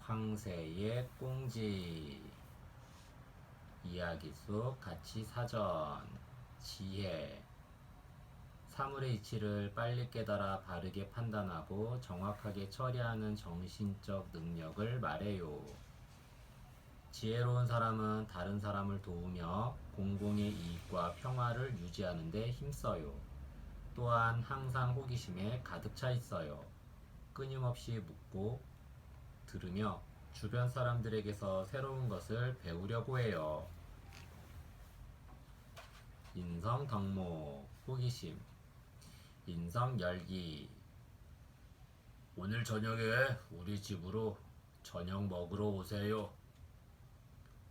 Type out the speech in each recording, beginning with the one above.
황새의 꽁지. 이야기 속 가치 사전. 지혜. 사물의 이치를 빨리 깨달아 바르게 판단하고 정확하게 처리하는 정신적 능력을 말해요. 지혜로운 사람은 다른 사람을 도우며 공공의 이익과 평화를 유지하는 데 힘써요. 또한 항상 호기심에 가득 차 있어요. 끊임없이 묻고 들으며 주변 사람들에게서 새로운 것을 배우려고 해요. 인성 덕목, 호기심. 인성 열기. 오늘 저녁에 우리 집으로 저녁 먹으러 오세요.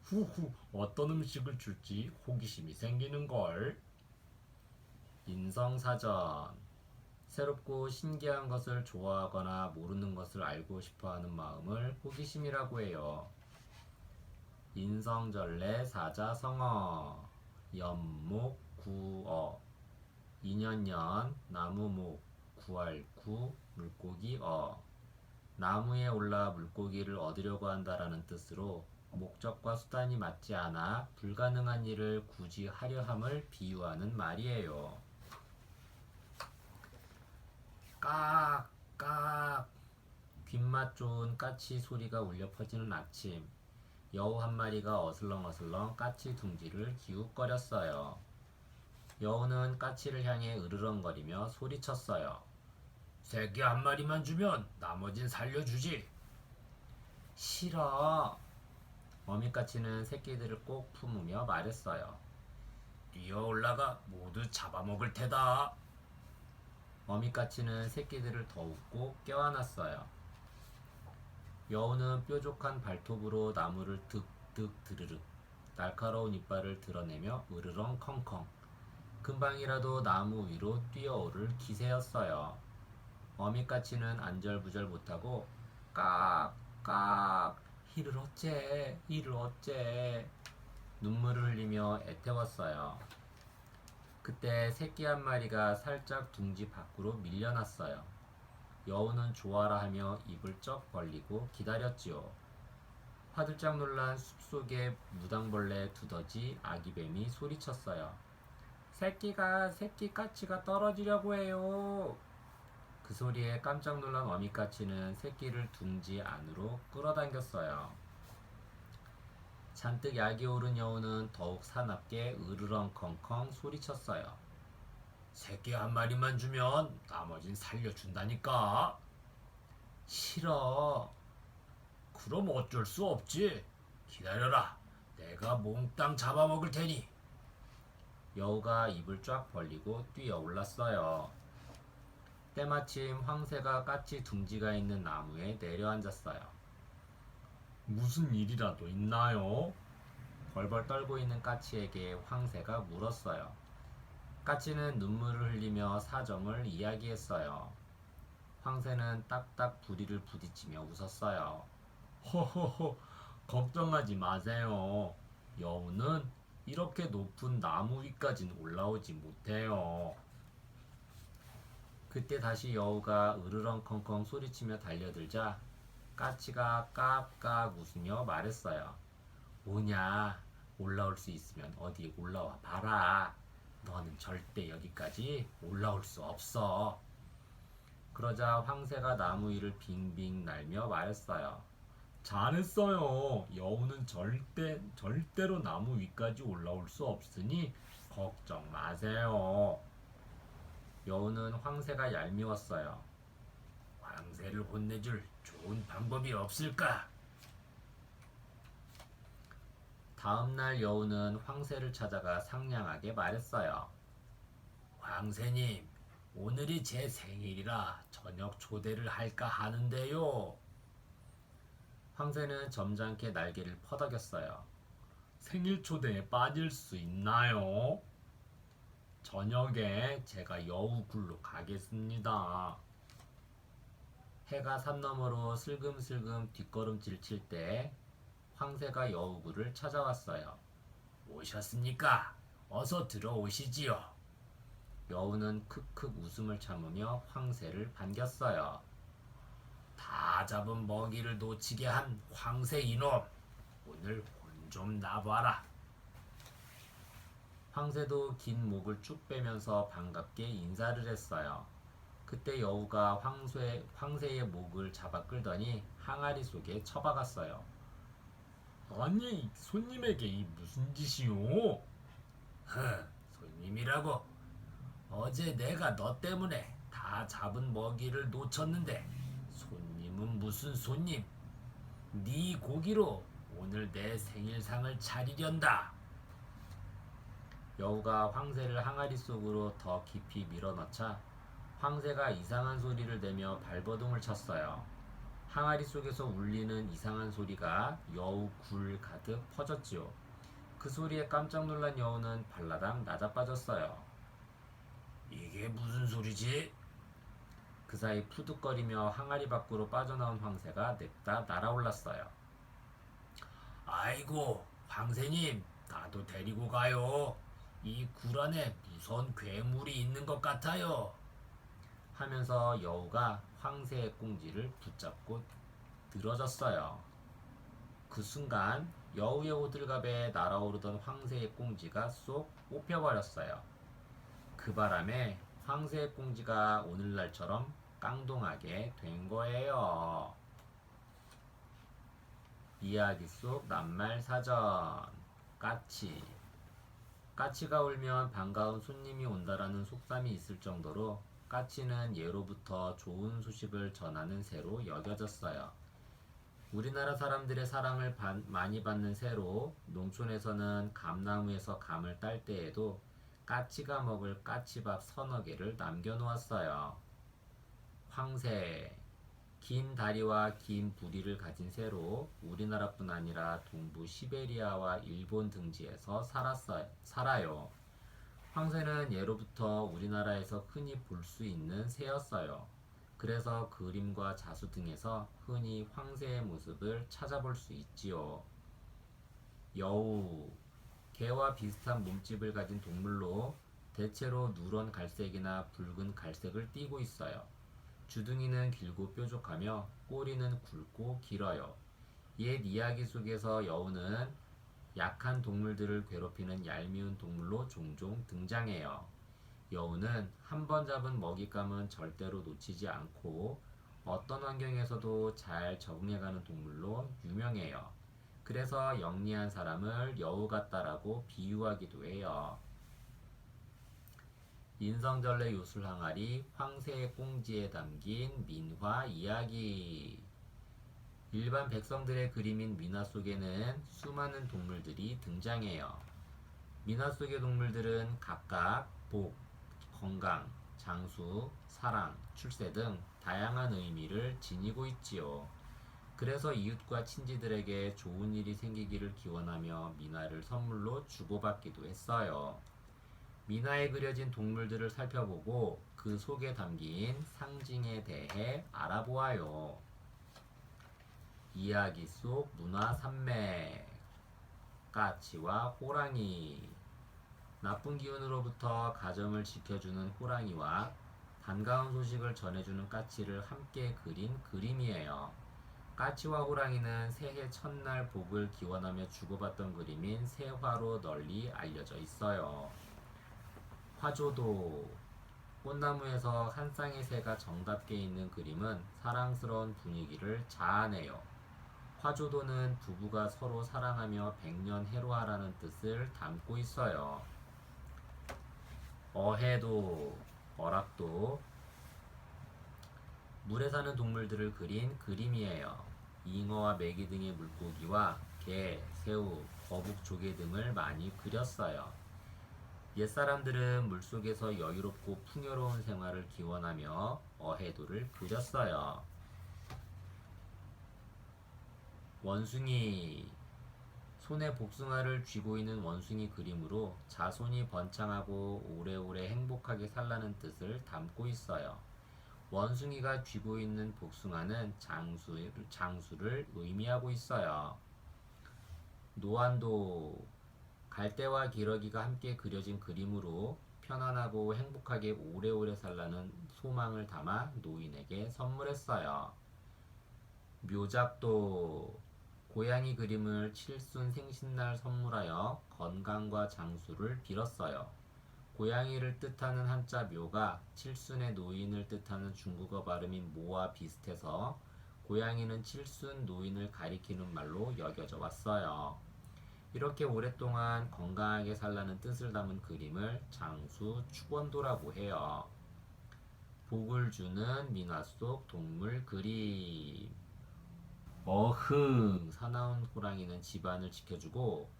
후후, 어떤 음식을 줄지 호기심이 생기는걸. 인성사전. 새롭고 신기한 것을 좋아하거나 모르는 것을 알고 싶어하는 마음을 호기심이라고 해요. 인성전래 사자성어. 연목 구어. 인연연 나무목 구할구 물고기어. 나무에 올라 물고기를 얻으려고 한다라는 뜻으로 목적과 수단이 맞지 않아 불가능한 일을 굳이 하려 함을 비유하는 말이에요. 깍! 깍! 귓맛 좋은 까치 소리가 울려 퍼지는 아침, 여우 한 마리가 어슬렁어슬렁 까치 둥지를 기웃거렸어요. 여우는 까치를 향해 으르렁거리며 소리쳤어요. 새끼 한 마리만 주면 나머진 살려주지. 싫어. 어미까치는 새끼들을 꼭 품으며 말했어요. 뛰어 올라가 모두 잡아먹을 테다. 어미까치는 새끼들을 더욱고 껴안았어요. 여우는 뾰족한 발톱으로 나무를 득득 드르륵, 날카로운 이빨을 드러내며 으르렁컹컹, 금방이라도 나무 위로 뛰어오를 기세였어요. 어미까치는 안절부절 못하고 깍깍, 이를 어째 이를 어째 눈물을 흘리며 애태웠어요. 그때 새끼 한 마리가 살짝 둥지 밖으로 밀려났어요. 여우는 좋아라 하며 입을 쩍 벌리고 기다렸지요. 화들짝 놀란 숲속의 무당벌레 두더지 아기뱀이 소리쳤어요. 새끼가 새끼 까치가 떨어지려고 해요. 그 소리에 깜짝 놀란 어미까치는 새끼를 둥지 안으로 끌어당겼어요. 잔뜩 약이 오른 여우는 더욱 사납게 으르렁컹컹 소리쳤어요. 새끼 한 마리만 주면 나머진 살려준다니까. 싫어. 그럼 어쩔 수 없지. 기다려라. 내가 몽땅 잡아먹을 테니. 여우가 입을 쫙 벌리고 뛰어올랐어요. 때마침 황새가 까치 둥지가 있는 나무에 내려앉았어요. 무슨 일이라도 있나요? 벌벌 떨고 있는 까치에게 황새가 물었어요. 까치는 눈물을 흘리며 사정을 이야기했어요. 황새는 딱딱 부리를 부딪히며 웃었어요. 허허허, 걱정하지 마세요. 여우는 이렇게 높은 나무 위까진 올라오지 못해요. 그때 다시 여우가 으르렁컹컹 소리치며 달려들자 까치가 깍깍 웃으며 말했어요. 뭐냐, 올라올 수 있으면 어디 올라와 봐라. 너는 절대 여기까지 올라올 수 없어. 그러자 황새가 나무 위를 빙빙 날며 말했어요. 잘했어요. 여우는 절대로 나무 위까지 올라올 수 없으니 걱정 마세요. 여우는 황새가 얄미웠어요. 황새를 혼내줄 좋은 방법이 없을까? 다음날 여우는 황새를 찾아가 상냥하게 말했어요. 황새님, 오늘이 제 생일이라 저녁 초대를 할까 하는데요. 황새는 점잖게 날개를 퍼덕였어요. 생일 초대에 빠질 수 있나요? 저녁에 제가 여우굴로 가겠습니다. 해가 산 너머로 슬금슬금 뒷걸음질 칠 때 황새가 여우굴을 찾아왔어요. 오셨습니까? 어서 들어오시지요. 여우는 크크 웃음을 참으며 황새를 반겼어요. 다 잡은 먹이를 놓치게 한 황새 이놈, 오늘 혼 좀 나봐라. 황새도 긴 목을 쭉 빼면서 반갑게 인사를 했어요. 그때 여우가 황새의 목을 잡아 끌더니 항아리 속에 처박았어요. 아니, 손님에게 이 무슨 짓이오? 손님이라고? 어제 내가 너 때문에 다 잡은 먹이를 놓쳤는데 손님은 무슨 손님? 네 고기로 오늘 내 생일상을 차리련다. 여우가 황새를 항아리 속으로 더 깊이 밀어넣자 황새가 이상한 소리를 내며 발버둥을 쳤어요. 항아리 속에서 울리는 이상한 소리가 여우 굴 가득 퍼졌지요. 그 소리에 깜짝 놀란 여우는 발라당 낮아빠졌어요. 이게 무슨 소리지? 그 사이 푸득거리며 항아리 밖으로 빠져나온 황새가 냅다 날아올랐어요. 아이고, 황새님, 나도 데리고 가요. 이 굴 안에 무서운 괴물이 있는 것 같아요. 하면서 여우가 황새의 꽁지를 붙잡고 늘어졌어요. 그 순간 여우의 호들갑에 날아오르던 황새의 꽁지가 쏙 뽑혀버렸어요. 그 바람에 황새의 꽁지가 오늘날처럼 깡동하게 된 거예요. 이야기 속 낱말 사전. 까치. 까치가 울면 반가운 손님이 온다라는 속담이 있을 정도로 까치는 예로부터 좋은 소식을 전하는 새로 여겨졌어요. 우리나라 사람들의 사랑을 많이 받는 새로 농촌에서는 감나무에서 감을 딸 때에도 까치가 먹을 까치밥 서너 개를 남겨놓았어요. 황새. 긴 다리와 긴 부리를 가진 새로 우리나라뿐 아니라 동부 시베리아와 일본 등지에서 살아요. 황새는 예로부터 우리나라에서 흔히 볼 수 있는 새였어요. 그래서 그림과 자수 등에서 흔히 황새의 모습을 찾아볼 수 있지요. 여우. 개와 비슷한 몸집을 가진 동물로 대체로 누런 갈색이나 붉은 갈색을 띠고 있어요. 주둥이는 길고 뾰족하며 꼬리는 굵고 길어요. 옛 이야기 속에서 여우는 약한 동물들을 괴롭히는 얄미운 동물로 종종 등장해요. 여우는 한 번 잡은 먹잇감은 절대로 놓치지 않고 어떤 환경에서도 잘 적응해가는 동물로 유명해요. 그래서 영리한 사람을 여우 같다라고 비유하기도 해요. 인성절레 요술항아리 황새의 꽁지에 담긴 민화 이야기. 일반 백성들의 그림인 민화 속에는 수많은 동물들이 등장해요. 민화 속의 동물들은 각각 복, 건강, 장수, 사랑, 출세 등 다양한 의미를 지니고 있지요. 그래서 이웃과 친지들에게 좋은 일이 생기기를 기원하며 민화를 선물로 주고받기도 했어요. 민화에 그려진 동물들을 살펴보고 그 속에 담긴 상징에 대해 알아보아요. 이야기 속 문화 산맥. 까치와 호랑이. 나쁜 기운으로부터 가정을 지켜주는 호랑이와 반가운 소식을 전해주는 까치를 함께 그린 그림이에요. 까치와 호랑이는 새해 첫날 복을 기원하며 주고받던 그림인 새화로 널리 알려져 있어요. 화조도. 꽃나무에서 한 쌍의 새가 정답게 있는 그림은 사랑스러운 분위기를 자아내요. 화조도는 부부가 서로 사랑하며 백년해로하라는 뜻을 담고 있어요. 어해도, 어락도. 물에 사는 동물들을 그린 그림이에요. 잉어와 메기 등의 물고기와 개, 새우, 거북, 조개 등을 많이 그렸어요. 옛사람들은 물속에서 여유롭고 풍요로운 생활을 기원하며 어해도를 그렸어요. 원숭이. 손에 복숭아를 쥐고 있는 원숭이 그림으로 자손이 번창하고 오래오래 행복하게 살라는 뜻을 담고 있어요. 원숭이가 쥐고 있는 복숭아는 장수를 의미하고 있어요. 노안도. 갈대와 기러기가 함께 그려진 그림으로 편안하고 행복하게 오래오래 살라는 소망을 담아 노인에게 선물했어요. 묘작도 고양이 그림을 칠순 생신날 선물하여 건강과 장수를 빌었어요. 고양이를 뜻하는 한자 묘가 칠순의 노인을 뜻하는 중국어 발음인 모와 비슷해서 고양이는 칠순 노인을 가리키는 말로 여겨져 왔어요. 이렇게 오랫동안 건강하게 살라는 뜻을 담은 그림을 장수 축원도라고 해요. 복을 주는 민화 속 동물 그림. 어흥! 사나운 호랑이는 집안을 지켜주고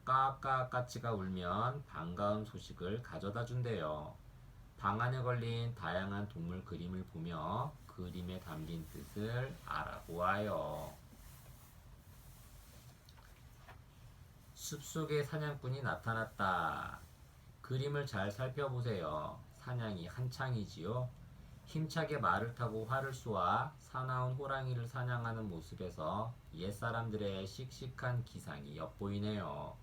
까까까치가 울면 반가운 소식을 가져다 준대요. 방 안에 걸린 다양한 동물 그림을 보며 그림에 담긴 뜻을 알아보아요. 숲속에 사냥꾼이 나타났다. 그림을 잘 살펴보세요. 사냥이 한창이지요. 힘차게 말을 타고 활을 쏘아 사나운 호랑이를 사냥하는 모습에서 옛사람들의 씩씩한 기상이 엿보이네요.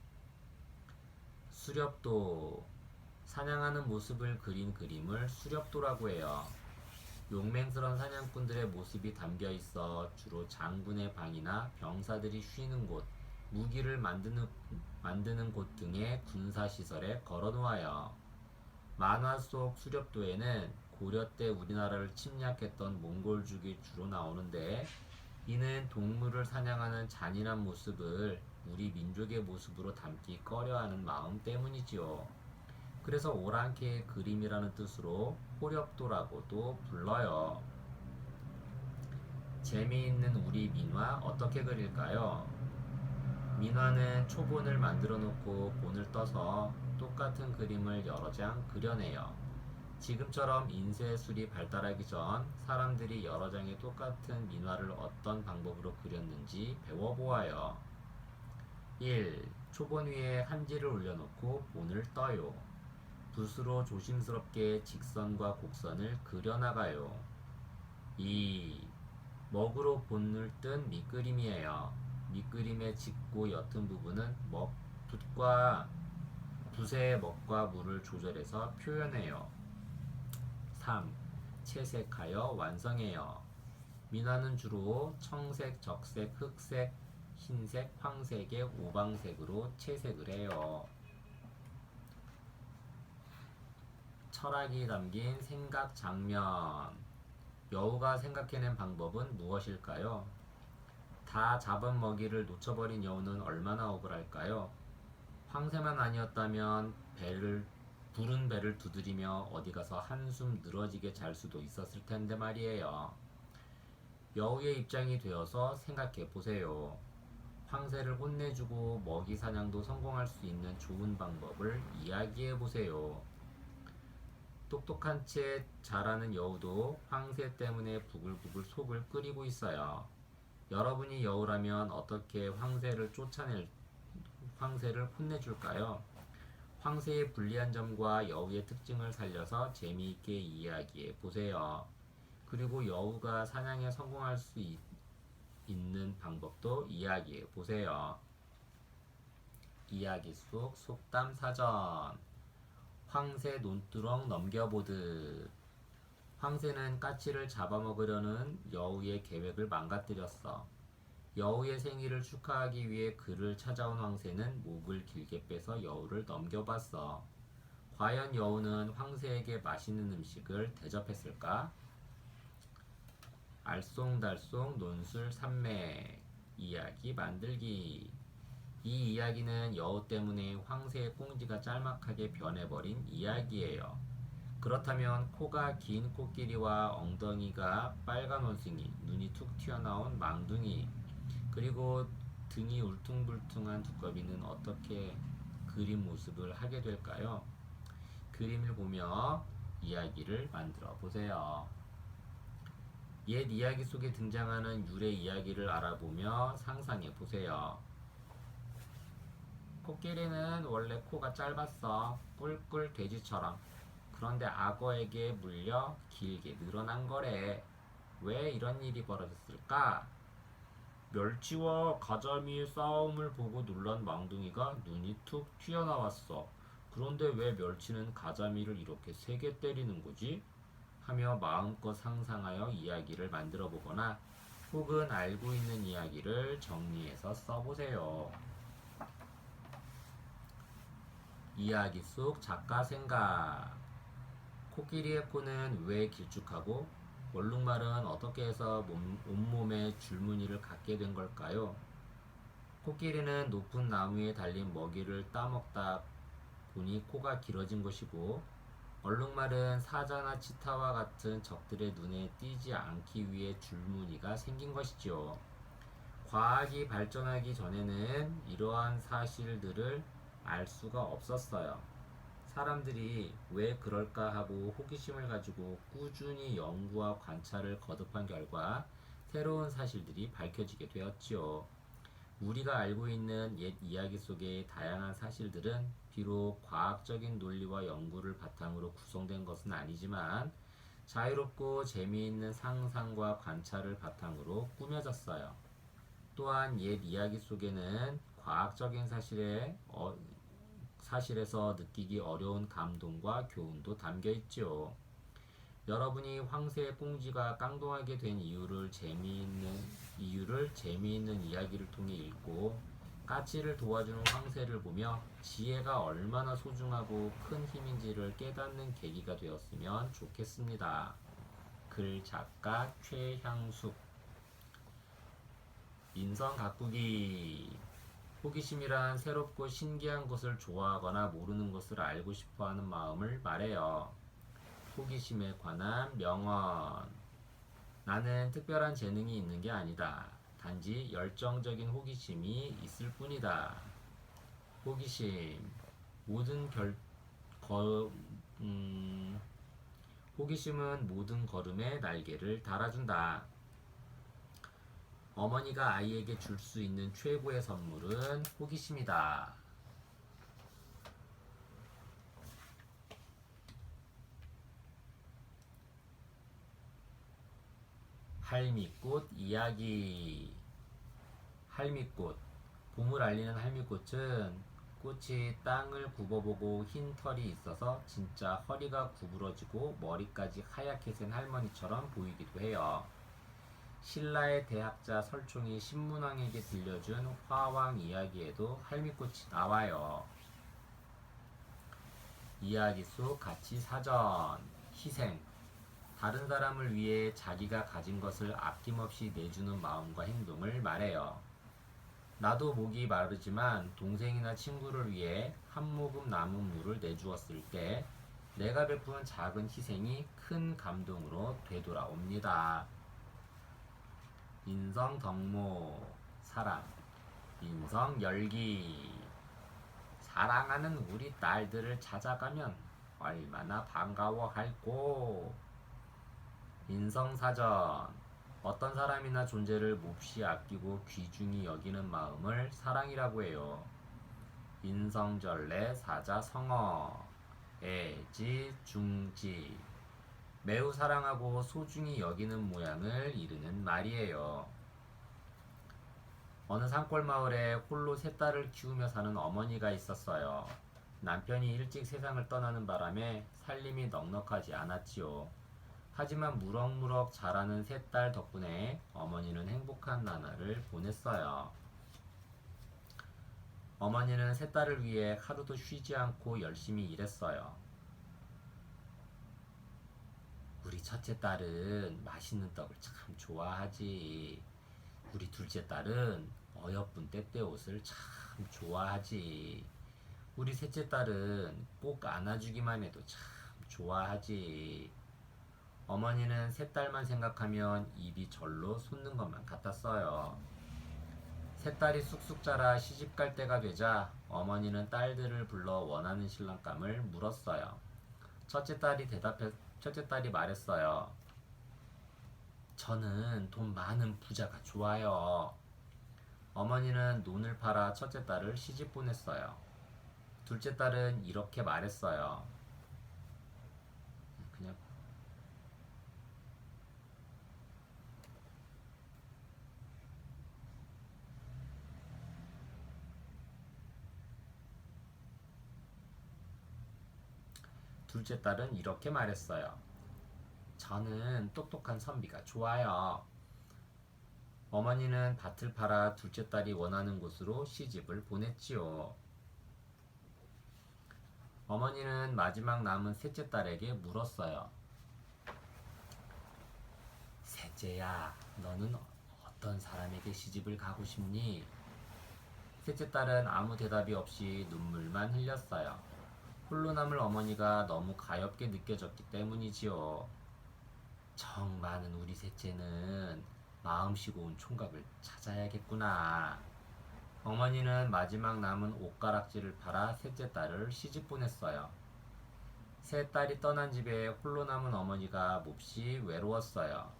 수렵도. 사냥하는 모습을 그린 그림을 수렵도라고 해요. 용맹스런 사냥꾼들의 모습이 담겨 있어 주로 장군의 방이나 병사들이 쉬는 곳, 무기를 만드는 곳 등의 군사시설에 걸어 놓아요. 만화 속 수렵도에는 고려 때 우리나라를 침략했던 몽골족이 주로 나오는데, 이는 동물을 사냥하는 잔인한 모습을 우리 민족의 모습으로 담기 꺼려하는 마음 때문이지요. 그래서 오랑캐의 그림이라는 뜻으로 호렵도라고도 불러요. 재미있는 우리 민화 어떻게 그릴까요? 민화는 초본을 만들어 놓고 본을 떠서 똑같은 그림을 여러 장 그려내요. 지금처럼 인쇄술이 발달하기 전 사람들이 여러 장의 똑같은 민화를 어떤 방법으로 그렸는지 배워보아요. 1. 초본 위에 한지를 올려놓고 본을 떠요. 붓으로 조심스럽게 직선과 곡선을 그려나가요. 2. 먹으로 본을 뜬 밑그림이에요. 밑그림의 짙고 옅은 부분은 붓의 먹과 물을 조절해서 표현해요. 3. 채색하여 완성해요. 민화는 주로 청색, 적색, 흑색, 흰색, 황색의 오방색으로 채색을 해요. 철학이 담긴 생각 장면. 여우가 생각해낸 방법은 무엇일까요? 다 잡은 먹이를 놓쳐버린 여우는 얼마나 억울할까요? 황새만 아니었다면 부른 배를 두드리며 어디 가서 한숨 늘어지게 잘 수도 있었을 텐데 말이에요. 여우의 입장이 되어서 생각해 보세요. 황새를 혼내주고 먹이 사냥도 성공할 수 있는 좋은 방법을 이야기해 보세요. 똑똑한 채 자라는 여우도 황새 때문에 부글부글 속을 끓이고 있어요. 여러분이 여우라면 어떻게 황새를 혼내줄까요? 황새의 불리한 점과 여우의 특징을 살려서 재미있게 이야기해 보세요. 그리고 여우가 사냥에 성공할 수 있는 방법도 이야기해 보세요. 이야기 속 속담 사전. 황새 논두렁 넘겨보듯. 황새는 까치를 잡아먹으려는 여우의 계획을 망가뜨렸어. 여우의 생일을 축하하기 위해 그를 찾아온 황새는 목을 길게 빼서 여우를 넘겨봤어. 과연 여우는 황새에게 맛있는 음식을 대접했을까? 알쏭달쏭 논술 산맥. 이야기 만들기. 이 이야기는 여우 때문에 황새의 꽁지가 짤막하게 변해버린 이야기예요. 그렇다면 코가 긴 코끼리와 엉덩이가 빨간 원숭이, 눈이 툭 튀어나온 망둥이, 그리고 등이 울퉁불퉁한 두꺼비는 어떻게 그림 모습을 하게 될까요? 그림을 보며 이야기를 만들어 보세요. 옛 이야기 속에 등장하는 유래 이야기를 알아보며 상상해 보세요. 코끼리는 원래 코가 짧았어. 꿀꿀 돼지처럼. 그런데 악어에게 물려 길게 늘어난 거래. 왜 이런 일이 벌어졌을까? 멸치와 가자미의 싸움을 보고 놀란 망둥이가 눈이 툭 튀어나왔어. 그런데 왜 멸치는 가자미를 이렇게 세게 때리는 거지? 하며 마음껏 상상하여 이야기를 만들어 보거나, 혹은 알고 있는 이야기를 정리해서 써보세요. 이야기 속 작가 생각. 코끼리의 코는 왜 길쭉하고 얼룩말은 어떻게 해서 온몸에 줄무늬를 갖게 된 걸까요? 코끼리는 높은 나무에 달린 먹이를 따먹다 보니 코가 길어진 것이고 얼룩말은 사자나 치타와 같은 적들의 눈에 띄지 않기 위해 줄무늬가 생긴 것이지요. 과학이 발전하기 전에는 이러한 사실들을 알 수가 없었어요. 사람들이 왜 그럴까 하고 호기심을 가지고 꾸준히 연구와 관찰을 거듭한 결과 새로운 사실들이 밝혀지게 되었지요. 우리가 알고 있는 옛 이야기 속의 다양한 사실들은 비록 과학적인 논리와 연구를 바탕으로 구성된 것은 아니지만 자유롭고 재미있는 상상과 관찰을 바탕으로 꾸며졌어요. 또한 옛 이야기 속에는 과학적인 사실에서 느끼기 어려운 감동과 교훈도 담겨 있죠. 여러분이 황새의 꽁지가 깡동하게 된 이유를 재미있는 이야기를 통해 읽고 까치를 도와주는 황새를 보며 지혜가 얼마나 소중하고 큰 힘인지를 깨닫는 계기가 되었으면 좋겠습니다. 글 작가 최향숙. 인성 가꾸기. 호기심이란 새롭고 신기한 것을 좋아하거나 모르는 것을 알고 싶어 하는 마음을 말해요. 호기심에 관한 명언. 나는 특별한 재능이 있는 게 아니다. 단지 열정적인 호기심이 있을 뿐이다. 호기심. 모든 거, 음, 호기심은 모든 걸음에 날개를 달아준다. 어머니가 아이에게 줄 수 있는 최고의 선물은 호기심이다. 할미꽃 이야기. 할미꽃. 봄을 알리는 할미꽃은 꽃이 땅을 굽어보고 흰 털이 있어서 진짜 허리가 구부러지고 머리까지 하얗게 센 할머니처럼 보이기도 해요. 신라의 대학자 설총이 신문왕에게 들려준 화왕 이야기에도 할미꽃이 나와요. 이야기 속 가치 사전. 희생. 다른 사람을 위해 자기가 가진 것을 아낌없이 내주는 마음과 행동을 말해요. 나도 목이 마르지만 동생이나 친구를 위해 한 모금 남은 물을 내주었을 때 내가 베푼 작은 희생이 큰 감동으로 되돌아옵니다. 인성 덕모. 사랑. 인성 열기. 사랑하는 우리 딸들을 찾아가면 얼마나 반가워할꼬. 인성사전. 어떤 사람이나 존재를 몹시 아끼고 귀중히 여기는 마음을 사랑이라고 해요. 인성절레 사자성어. 애지 중지. 매우 사랑하고 소중히 여기는 모양을 이르는 말이에요. 어느 산골 마을에 홀로 세 딸을 키우며 사는 어머니가 있었어요. 남편이 일찍 세상을 떠나는 바람에 살림이 넉넉하지 않았지요. 하지만 무럭무럭 자라는 세 딸 덕분에 어머니는 행복한 나날을 보냈어요. 어머니는 세 딸을 위해 하루도 쉬지 않고 열심히 일했어요. 우리 첫째 딸은 맛있는 떡을 참 좋아하지. 우리 둘째 딸은 어여쁜 때때옷을 참 좋아하지. 우리 셋째 딸은 꼭 안아주기만 해도 참 좋아하지. 어머니는 세 딸만 생각하면 입이 절로 솟는 것만 같았어요. 세 딸이 쑥쑥 자라 시집갈 때가 되자 어머니는 딸들을 불러 원하는 신랑감을 물었어요. 첫째 딸이 말했어요. 저는 돈 많은 부자가 좋아요. 어머니는 논을 팔아 첫째 딸을 시집 보냈어요. 둘째 딸은 이렇게 말했어요. 그냥 둘째 딸은 이렇게 말했어요. 저는 똑똑한 선비가 좋아요. 어머니는 밭을 팔아 둘째 딸이 원하는 곳으로 시집을 보냈지요. 어머니는 마지막 남은 셋째 딸에게 물었어요. 셋째야, 너는 어떤 사람에게 시집을 가고 싶니? 셋째 딸은 아무 대답이 없이 눈물만 흘렸어요. 홀로 남을 어머니가 너무 가엾게 느껴졌기 때문이지요. 정 많은 우리 셋째는 마음씨고 온 총각을 찾아야겠구나. 어머니는 마지막 남은 옷가락지를 팔아 셋째 딸을 시집 보냈어요. 세 딸이 떠난 집에 홀로 남은 어머니가 몹시 외로웠어요.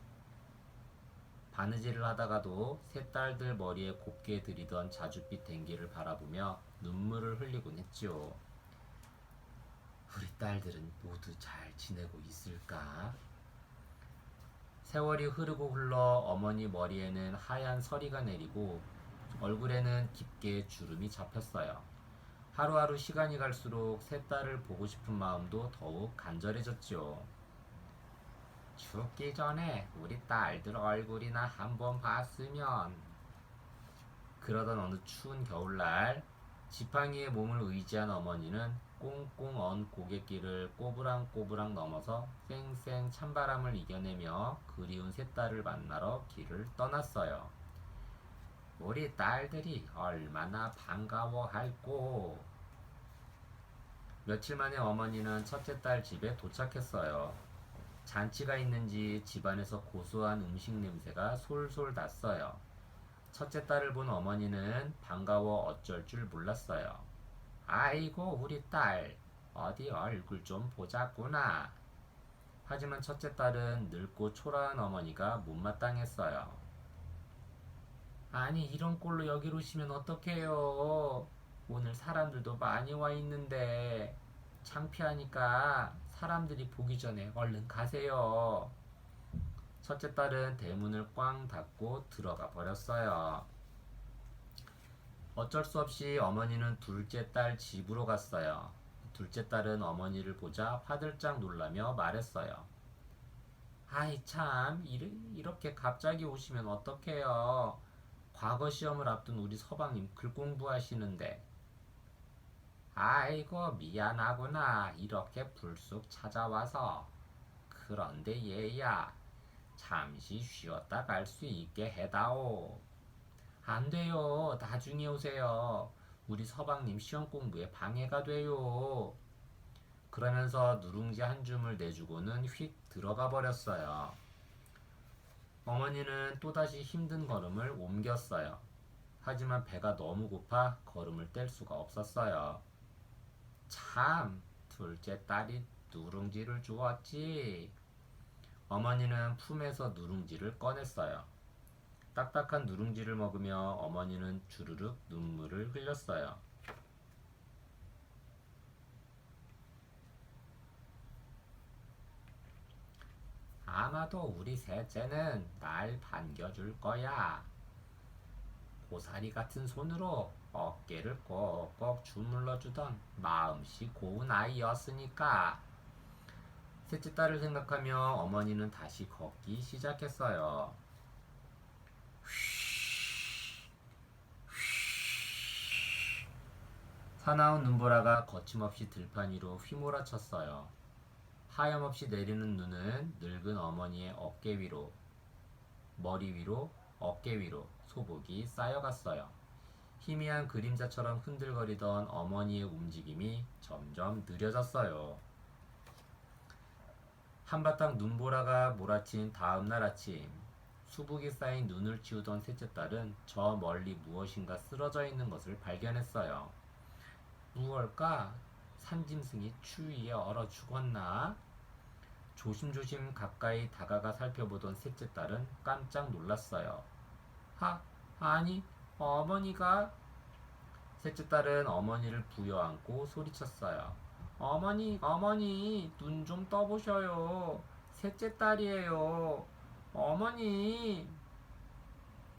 바느질을 하다가도 세 딸들 머리에 곱게 들이던 자줏빛 댕기를 바라보며 눈물을 흘리곤 했지요. 우리 딸들은 모두 잘 지내고 있을까? 세월이 흐르고 흘러 어머니 머리에는 하얀 서리가 내리고 얼굴에는 깊게 주름이 잡혔어요. 하루하루 시간이 갈수록 새 딸을 보고 싶은 마음도 더욱 간절해졌지요. 죽기 전에 우리 딸들 얼굴이나 한번 봤으면. 그러던 어느 추운 겨울날 지팡이에 몸을 의지한 어머니는 꽁꽁 언 고갯길을 꼬부랑꼬부랑 넘어서 쌩쌩 찬바람을 이겨내며 그리운 새 딸을 만나러 길을 떠났어요. 우리 딸들이 얼마나 반가워할꼬. 며칠 만에 어머니는 첫째 딸 집에 도착했어요. 잔치가 있는지 집안에서 고소한 음식 냄새가 솔솔 났어요. 첫째 딸을 본 어머니는 반가워 어쩔 줄 몰랐어요. 아이고 우리 딸, 어디 얼굴 좀 보자꾸나. 하지만 첫째 딸은 늙고 초라한 어머니가 못마땅했어요. 아니 이런 꼴로 여기로 오시면 어떡해요. 오늘 사람들도 많이 와 있는데 창피하니까 사람들이 보기 전에 얼른 가세요. 첫째 딸은 대문을 꽝 닫고 들어가 버렸어요. 어쩔 수 없이 어머니는 둘째 딸 집으로 갔어요. 둘째 딸은 어머니를 보자 화들짝 놀라며 말했어요. 아이 참, 이렇게 갑자기 오시면 어떡해요. 과거 시험을 앞둔 우리 서방님 글 공부하시는데. 아이고 미안하구나. 이렇게 불쑥 찾아와서. 그런데 얘야, 잠시 쉬었다 갈 수 있게 해다오. 안 돼요. 나중에 오세요. 우리 서방님 시험 공부에 방해가 돼요. 그러면서 누룽지 한 줌을 내주고는 휙 들어가 버렸어요. 어머니는 또다시 힘든 걸음을 옮겼어요. 하지만 배가 너무 고파 걸음을 뗄 수가 없었어요. 참, 둘째 딸이 누룽지를 주었지. 어머니는 품에서 누룽지를 꺼냈어요. 딱딱한 누룽지를 먹으며 어머니는 주르륵 눈물을 흘렸어요. 아마도 우리 셋째는 날 반겨줄 거야. 고사리 같은 손으로 어깨를 꼭꼭 주물러주던 마음씨 고운 아이였으니까. 셋째 딸을 생각하며 어머니는 다시 걷기 시작했어요. 사나운 눈보라가 거침없이 들판 위로 휘몰아쳤어요. 하염없이 내리는 눈은 늙은 어머니의 어깨 위로, 머리 위로, 어깨 위로 소복이 쌓여갔어요. 희미한 그림자처럼 흔들거리던 어머니의 움직임이 점점 느려졌어요. 한바탕 눈보라가 몰아친 다음날 아침, 수북이 쌓인 눈을 치우던 셋째 딸은 저 멀리 무엇인가 쓰러져 있는 것을 발견했어요. 무얼까? 산짐승이 추위에 얼어 죽었나? 조심조심 가까이 다가가 살펴보던 셋째 딸은 깜짝 놀랐어요. 아니, 어머니가. 셋째 딸은 어머니를 부여안고 소리쳤어요. 어머니, 눈 좀 떠보셔요. 셋째 딸이에요. 어머니.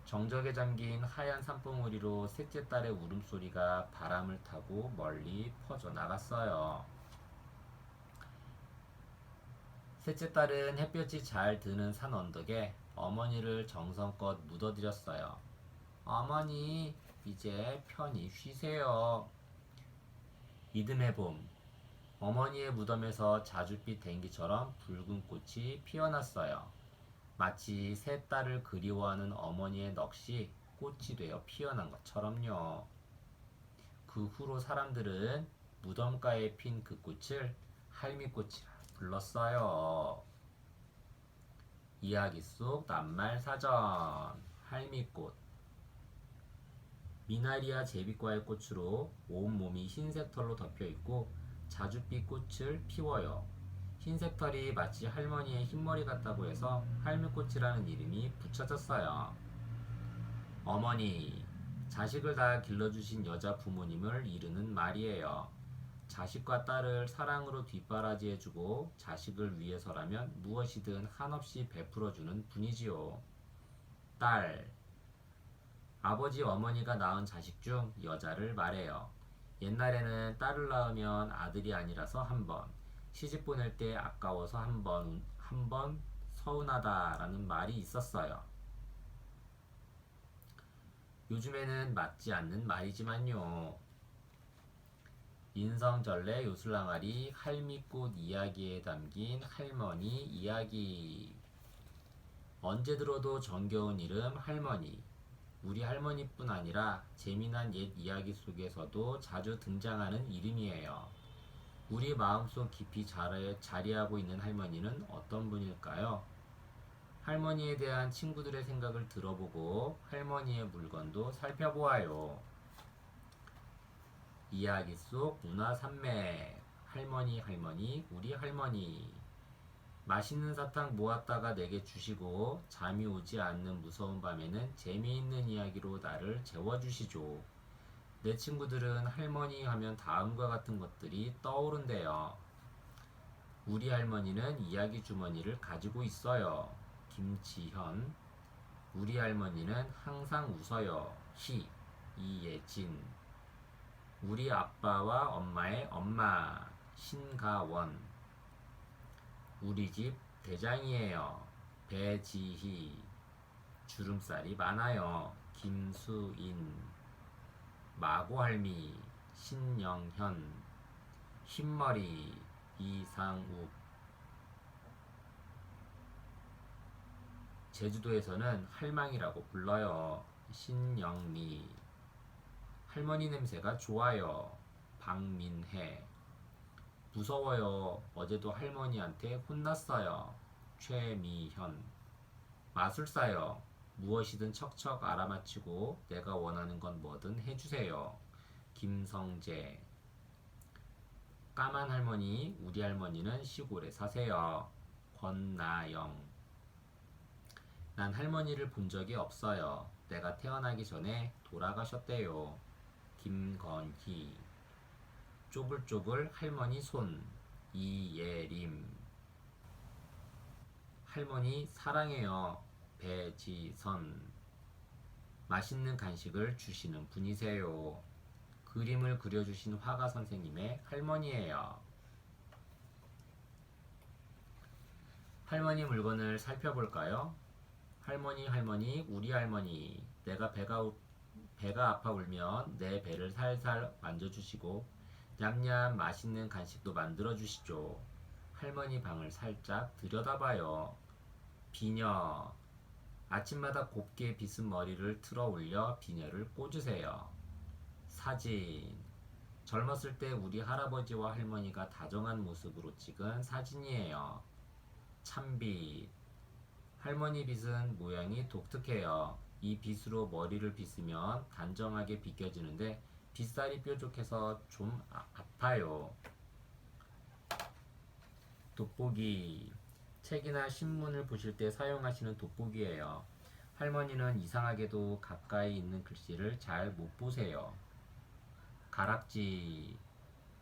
정적에 잠긴 하얀 산봉우리로 셋째 딸의 울음소리가 바람을 타고 멀리 퍼져나갔어요. 셋째 딸은 햇볕이 잘 드는 산 언덕에 어머니를 정성껏 묻어드렸어요. 어머니, 이제 편히 쉬세요. 이듬해 봄, 어머니의 무덤에서 자줏빛 댕기처럼 붉은 꽃이 피어났어요. 마치 새 딸을 그리워하는 어머니의 넋이 꽃이 되어 피어난 것처럼요. 그 후로 사람들은 무덤가에 핀 그 꽃을 할미꽃이라 불렀어요. 이야기 속 낱말 사전. 할미꽃. 미나리아 제비과의 꽃으로 온몸이 흰색 털로 덮여 있고 자줏빛 꽃을 피워요. 흰색 털이 마치 할머니의 흰머리 같다고 해서 할미꽃이라는 이름이 붙여졌어요. 어머니, 자식을 다 길러주신 여자 부모님을 이르는 말이에요. 자식과 딸을 사랑으로 뒷바라지해주고 자식을 위해서라면 무엇이든 한없이 베풀어주는 분이지요. 딸, 아버지 어머니가 낳은 자식 중 여자를 말해요. 옛날에는 딸을 낳으면 아들이 아니라서 한 번, 시집 보낼 때 아까워서 한 번 서운하다라는 말이 있었어요. 요즘에는 맞지 않는 말이지만요. 인성절레 요술랑아리 할미꽃 이야기에 담긴 할머니 이야기. 언제 들어도 정겨운 이름 할머니. 우리 할머니뿐 아니라 재미난 옛 이야기 속에서도 자주 등장하는 이름이에요. 우리 마음속 깊이 자리하고 있는 할머니는 어떤 분일까요? 할머니에 대한 친구들의 생각을 들어보고 할머니의 물건도 살펴보아요. 이야기 속 문화 산맥. 할머니, 우리 할머니. 맛있는 사탕 모았다가 내게 주시고 잠이 오지 않는 무서운 밤에는 재미있는 이야기로 나를 재워주시죠. 내 친구들은 할머니 하면 다음과 같은 것들이 떠오른대요. 우리 할머니는 이야기 주머니를 가지고 있어요. 김지현. 우리 할머니는 항상 웃어요. 이예진. 우리 아빠와 엄마의 엄마. 신가원. 우리 집 대장이에요. 배지희. 주름살이 많아요. 김수인. 마고할미. 신영현. 흰머리. 이상욱. 제주도에서는 할망이라고 불러요. 신영미. 할머니 냄새가 좋아요. 박민혜. 무서워요. 어제도 할머니한테 혼났어요. 최미현. 마술사요. 무엇이든 척척 알아맞히고 내가 원하는 건 뭐든 해주세요. 김성재. 까만 할머니, 우리 할머니는 시골에 사세요. 권나영. 난 할머니를 본 적이 없어요. 내가 태어나기 전에 돌아가셨대요. 김건희. 쪼글쪼글 할머니 손. 이예림. 할머니 사랑해요. 배지선. 맛있는 간식을 주시는 분이세요. 그림을 그려주신 화가 선생님의 할머니예요. 할머니 물건을 살펴볼까요? 할머니, 우리 할머니. 내가 배가 아파 울면 내 배를 살살 만져주시고 냠냠 맛있는 간식도 만들어주시죠. 할머니 방을 살짝 들여다봐요. 비녀. 아침마다 곱게 빗은 머리를 틀어 올려 비녀를 꽂으세요. 사진. 젊었을 때 우리 할아버지와 할머니가 다정한 모습으로 찍은 사진이에요. 참빗. 할머니 빗은 모양이 독특해요. 이 빗으로 머리를 빗으면 단정하게 빗겨지는데 빗살이 뾰족해서 좀 아파요. 돋보기. 책이나 신문을 보실 때 사용하시는 돋보기예요. 할머니는 이상하게도 가까이 있는 글씨를 잘 못 보세요. 가락지.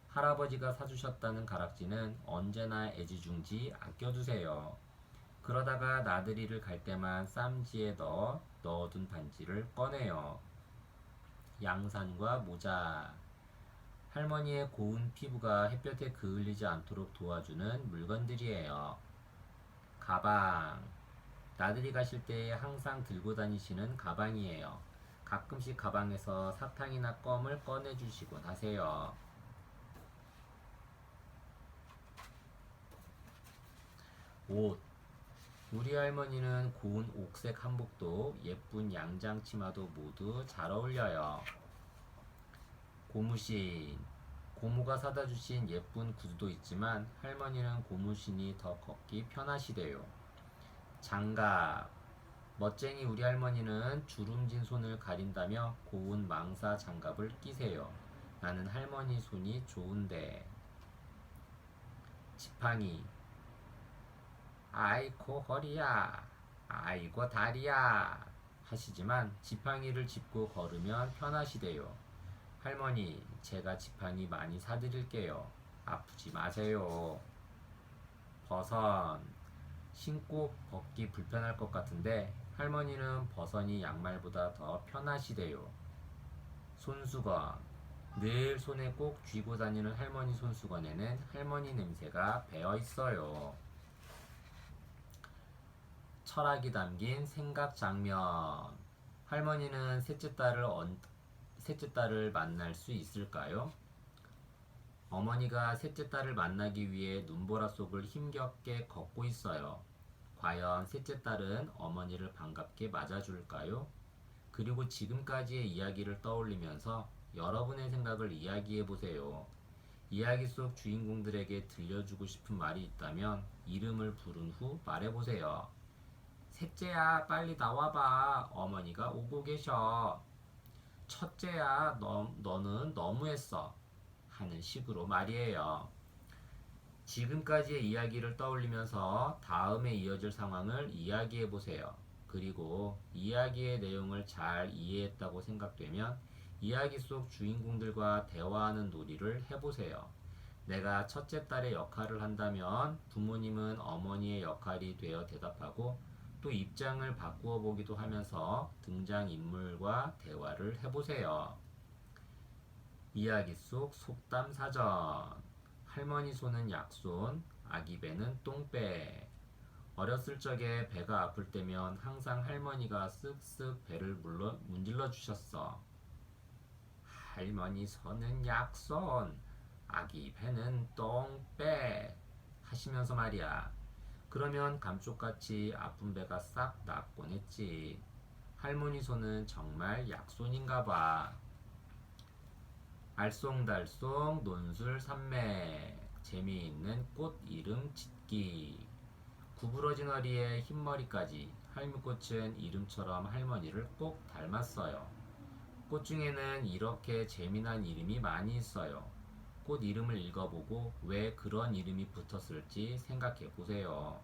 할아버지가 사주셨다는 가락지는 언제나 애지중지 아껴두세요. 그러다가 나들이를 갈 때만 쌈지에 넣어둔 반지를 꺼내요. 양산과 모자. 할머니의 고운 피부가 햇볕에 그을리지 않도록 도와주는 물건들이에요. 가방. 나들이 가실 때 항상 들고 다니시는 가방이에요. 가끔씩 가방에서 사탕이나 껌을 꺼내주시곤 하세요. 옷. 우리 할머니는 고운 옥색 한복도 예쁜 양장 치마도 모두 잘 어울려요. 고무신. 고모가 사다 주신 예쁜 구두도 있지만 할머니는 고무신이 더 걷기 편하시대요. 장갑. 멋쟁이 우리 할머니는 주름진 손을 가린다며 고운 망사 장갑을 끼세요. 나는 할머니 손이 좋은데. 지팡이. 아이고 허리야, 아이고 다리야 하시지만 지팡이를 짚고 걸으면 편하시대요. 할머니, 제가 지팡이 많이 사드릴게요. 아프지 마세요. 버선. 신고 벗기 불편할 것 같은데 할머니는 버선이 양말보다 더 편하시대요. 손수건. 늘 손에 꼭 쥐고 다니는 할머니 손수건에는 할머니 냄새가 배어 있어요. 철학이 담긴 생각 장면. 할머니는 셋째 딸을 만날 수 있을까요? 어머니가 셋째 딸을 만나기 위해 눈보라 속을 힘겹게 걷고 있어요. 과연 셋째 딸은 어머니를 반갑게 맞아줄까요? 그리고 지금까지의 이야기를 떠올리면서 여러분의 생각을 이야기해 보세요. 이야기 속 주인공들에게 들려주고 싶은 말이 있다면 이름을 부른 후 말해보세요. 셋째야, 빨리 나와봐. 어머니가 오고 계셔. 첫째야, 너는 너무했어. 하는 식으로 말이에요. 지금까지의 이야기를 떠올리면서 다음에 이어질 상황을 이야기해 보세요. 그리고 이야기의 내용을 잘 이해했다고 생각되면 이야기 속 주인공들과 대화하는 놀이를 해보세요. 내가 첫째 딸의 역할을 한다면 부모님은 어머니의 역할이 되어 대답하고 또 입장을 바꾸어 보기도 하면서 등장인물과 대화를 해보세요. 이야기 속 속담 사전. 할머니 손은 약손, 아기 배는 똥배. 어렸을 적에 배가 아플 때면 항상 할머니가 쓱쓱 배를 문질러 주셨어. 할머니 손은 약손, 아기 배는 똥배 하시면서 말이야. 그러면 감쪽같이 아픈 배가 싹 낫곤 했지. 할머니 손은 정말 약손인가 봐. 알쏭달쏭 논술 산맥. 재미있는 꽃 이름 짓기. 구부러진 허리에 흰머리까지 할미꽃은 이름처럼 할머니를 꼭 닮았어요. 꽃 중에는 이렇게 재미난 이름이 많이 있어요. 꽃 이름을 읽어보고 왜 그런 이름이 붙었을지 생각해 보세요.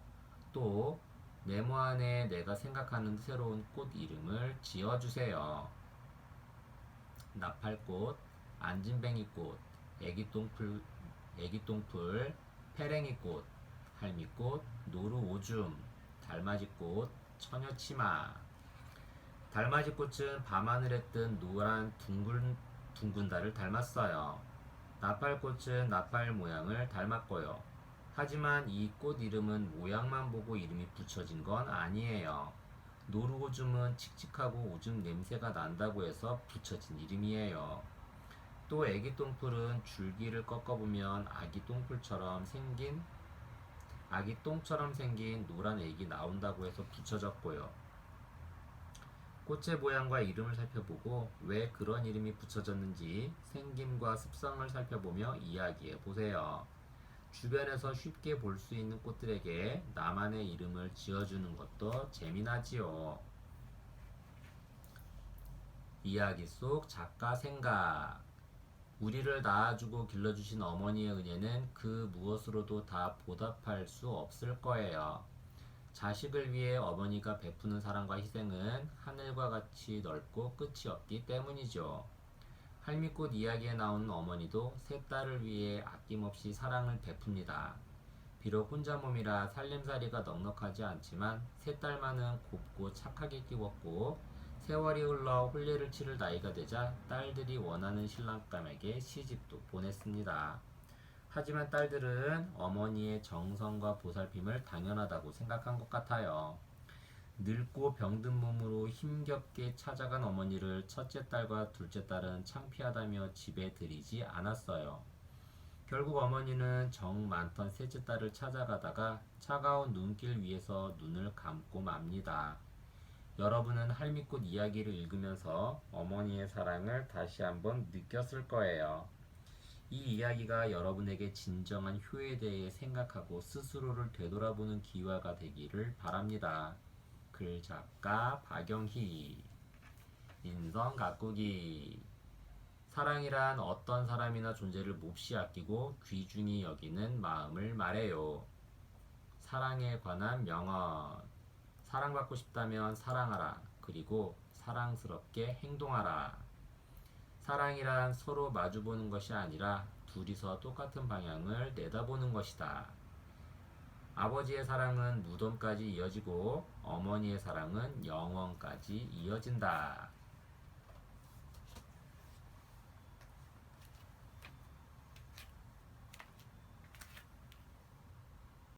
또 네모 안에 내가 생각하는 새로운 꽃 이름을 지어주세요. 나팔꽃, 안진뱅이꽃, 애기똥풀, 페랭이꽃, 할미꽃, 노루오줌, 달맞이꽃, 처녀치마. 달맞이꽃은 밤하늘에 뜬 노란 둥근 달을 닮았어요. 나팔꽃은 나팔 모양을 닮았고요. 하지만 이 꽃 이름은 모양만 보고 이름이 붙여진 건 아니에요. 노루오줌은 칙칙하고 오줌 냄새가 난다고 해서 붙여진 이름이에요. 또 애기 똥풀은 줄기를 꺾어보면 아기 똥처럼 생긴 노란 애기 나온다고 해서 붙여졌고요. 꽃의 모양과 이름을 살펴보고 왜 그런 이름이 붙여졌는지 생김과 습성을 살펴보며 이야기해 보세요. 주변에서 쉽게 볼 수 있는 꽃들에게 나만의 이름을 지어주는 것도 재미나지요. 이야기 속 작가 생각. 우리를 낳아주고 길러주신 어머니의 은혜는 그 무엇으로도 다 보답할 수 없을 거예요. 자식을 위해 어머니가 베푸는 사랑과 희생은 하늘과 같이 넓고 끝이 없기 때문이죠. 할미꽃 이야기에 나오는 어머니도 세 딸을 위해 아낌없이 사랑을 베풉니다. 비록 혼자 몸이라 살림살이가 넉넉하지 않지만 세 딸만은 곱고 착하게 키웠고 세월이 흘러 혼례를 치를 나이가 되자 딸들이 원하는 신랑감에게 시집도 보냈습니다. 하지만 딸들은 어머니의 정성과 보살핌을 당연하다고 생각한 것 같아요. 늙고 병든 몸으로 힘겹게 찾아간 어머니를 첫째 딸과 둘째 딸은 창피하다며 집에 들이지 않았어요. 결국 어머니는 정 많던 셋째 딸을 찾아가다가 차가운 눈길 위에서 눈을 감고 맙니다. 여러분은 할미꽃 이야기를 읽으면서 어머니의 사랑을 다시 한번 느꼈을 거예요. 이 이야기가 여러분에게 진정한 효에 대해 생각하고 스스로를 되돌아보는 기회가 되기를 바랍니다. 글 작가 박영희. 인성 가꾸기. 사랑이란 어떤 사람이나 존재를 몹시 아끼고 귀중히 여기는 마음을 말해요. 사랑에 관한 명언. 사랑받고 싶다면 사랑하라. 그리고 사랑스럽게 행동하라. 사랑이란 서로 마주보는 것이 아니라 둘이서 똑같은 방향을 내다보는 것이다. 아버지의 사랑은 무덤까지 이어지고 어머니의 사랑은 영원까지 이어진다.